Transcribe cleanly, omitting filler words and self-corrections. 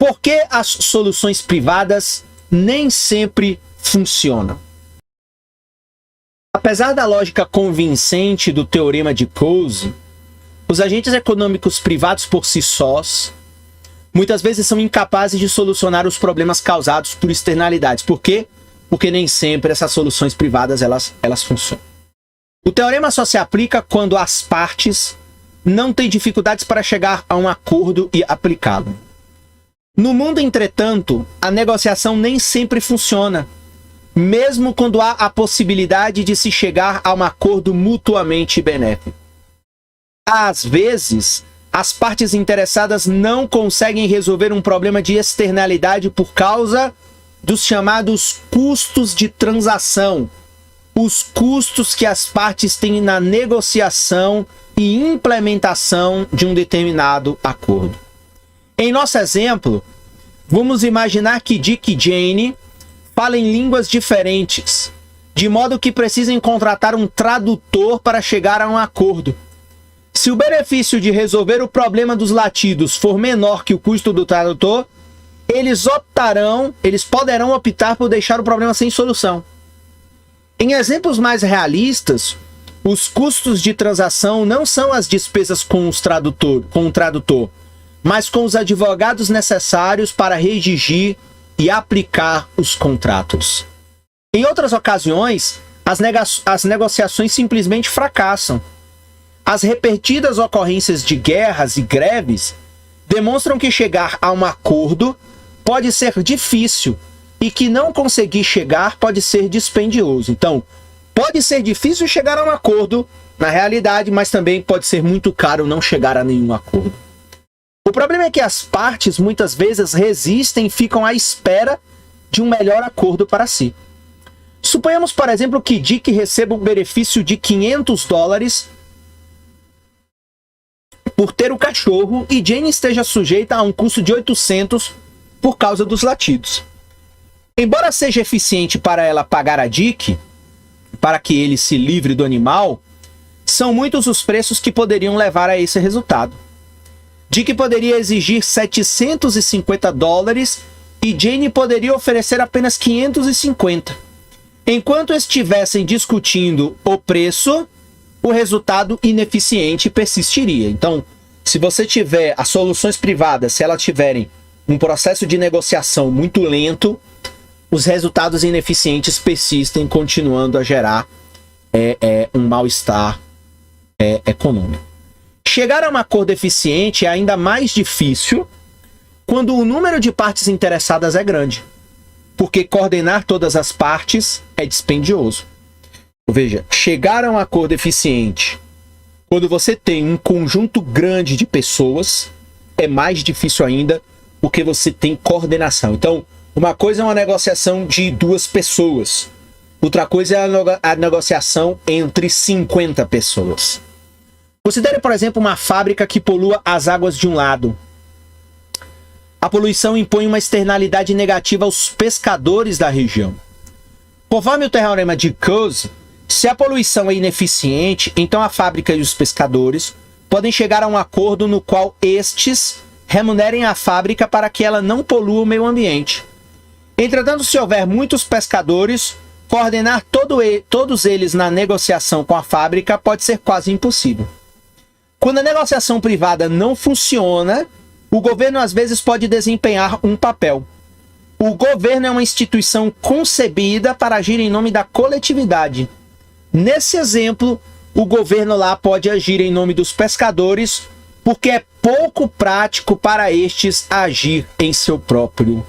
Por que as soluções privadas nem sempre funcionam? Apesar da lógica convincente do teorema de Coase, os agentes econômicos privados por si sós muitas vezes são incapazes de solucionar os problemas causados por externalidades. Por quê? Porque nem sempre essas soluções privadas elas funcionam. O teorema só se aplica quando as partes não têm dificuldades para chegar a um acordo e aplicá-lo. No mundo, entretanto, a negociação nem sempre funciona, mesmo quando há a possibilidade de se chegar a um acordo mutuamente benéfico. Às vezes, as partes interessadas não conseguem resolver um problema de externalidade por causa dos chamados custos de transação, os custos que as partes têm na negociação e implementação de um determinado acordo. Em nosso exemplo, vamos imaginar que Dick e Jane falem línguas diferentes, de modo que precisem contratar um tradutor para chegar a um acordo. Se o benefício de resolver o problema dos latidos for menor que o custo do tradutor, eles poderão optar por deixar o problema sem solução. Em exemplos mais realistas, os custos de transação não são as despesas com o tradutor, mas com os advogados necessários para redigir e aplicar os contratos. Em outras ocasiões, as negociações simplesmente fracassam. As repetidas ocorrências de guerras e greves demonstram que chegar a um acordo pode ser difícil e que não conseguir chegar pode ser dispendioso. Então, pode ser difícil chegar a um acordo, na realidade, mas também pode ser muito caro não chegar a nenhum acordo. O problema é que as partes muitas vezes resistem e ficam à espera de um melhor acordo para si. Suponhamos, por exemplo, que Dick receba um benefício de $500 por ter o cachorro e Jane esteja sujeita a um custo de 800 por causa dos latidos. Embora seja eficiente para ela pagar a Dick, para que ele se livre do animal, são muitos os preços que poderiam levar a esse resultado. Dick poderia exigir $750 e Jane poderia oferecer apenas 550. Enquanto estivessem discutindo o preço, o resultado ineficiente persistiria. Então, se você tiver as soluções privadas, se elas tiverem um processo de negociação muito lento, os resultados ineficientes persistem, continuando a gerar um mal-estar econômico. Chegar a um acordo eficiente é ainda mais difícil quando o número de partes interessadas é grande, porque coordenar todas as partes é dispendioso. Veja, chegar a um acordo eficiente quando você tem um conjunto grande de pessoas é mais difícil ainda porque você tem coordenação. Então, uma coisa é uma negociação de 2 pessoas, outra coisa é a negociação entre 50 pessoas. Considere, por exemplo, uma fábrica que polua as águas de um lado. A poluição impõe uma externalidade negativa aos pescadores da região. Conforme o teorema de Coase, se a poluição é ineficiente, então a fábrica e os pescadores podem chegar a um acordo no qual estes remunerem a fábrica para que ela não polua o meio ambiente. Entretanto, se houver muitos pescadores, coordenar todos eles na negociação com a fábrica pode ser quase impossível. Quando a negociação privada não funciona, o governo às vezes pode desempenhar um papel. O governo é uma instituição concebida para agir em nome da coletividade. Nesse exemplo, o governo lá pode agir em nome dos pescadores, porque é pouco prático para estes agir em seu próprio